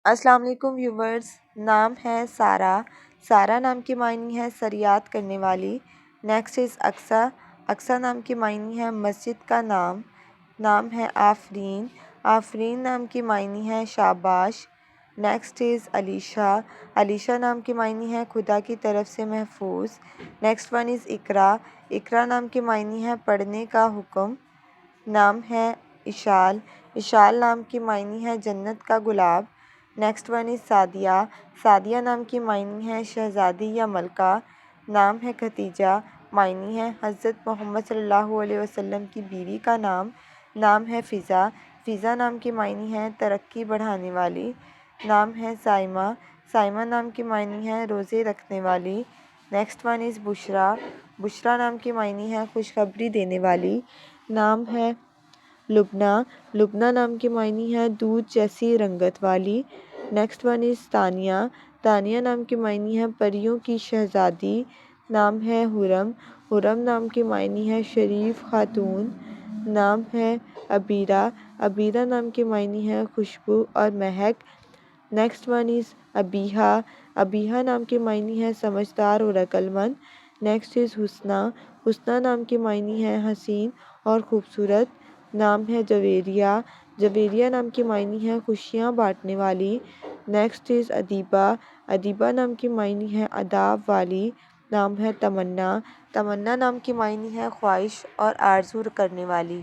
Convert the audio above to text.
السلام علیکم ویورز، نام ہے سارہ۔ سارہ نام کی معنی ہے سریات کرنے والی۔ Next is Aqsa. اقصیٰ نام کی معنی ہے مسجد کا نام۔ نام ہے آفرین۔ آفرین نام کی معنی ہے شاباش۔ Next is Alisha. علیشہ نام کی معنی ہے خدا کی طرف سے محفوظ۔ نیکسٹ ون از اقرا۔ اقرا نام کی معنی ہے پڑھنے کا حکم۔ نام ہے اشال۔ اشال نام کی معنی ہے جنت کا گلاب۔ Next one is Sadia. Sadia نام کی معنی ہے شہزادی یا ملکہ۔ نام ہے خدیجہ۔ معنی ہے حضرت محمد صلی اللہ علیہ وسلم کی بیوی کا نام۔ نام ہے فضا۔ فضا نام کی معنی ہے ترقی بڑھانے والی۔ نام ہے سائمہ۔ سائمہ نام کی معنی ہے روزے رکھنے والی۔ نیکسٹ ون از بشریٰ۔ بشریٰ نام کی معنی ہے خوشخبری دینے والی۔ نام ہے لبنہ۔ لبنہ نام کی معنی ہے دودھ جیسی رنگت والی۔ نیکسٹ ون از تانیہ۔ تانیہ نام کی معنی ہے پریوں کی شہزادی۔ نام ہے حرم۔ حرم نام کی معنی ہے شریف خاتون۔ نام ہے عبیرہ۔ عبیرہ نام کی معنی ہے خوشبو اور مہک۔ نیکسٹ ون از ابیہا۔ ابیہا نام کی معنی ہے سمجھدار اور عقل مند۔ نیکسٹ از حسنہ۔ حسنہ نام کی معنی ہے حسین اور خوبصورت۔ نام ہے جویریہ۔ جویریہ نام کی معنی ہے خوشیاں بانٹنے والی۔ نیکسٹ از ادیبہ۔ ادیبہ نام کی معنی ہے آداب والی۔ نام ہے تمنا۔ تمنا نام کی معنی ہے خواہش اور آرزو کرنے والی۔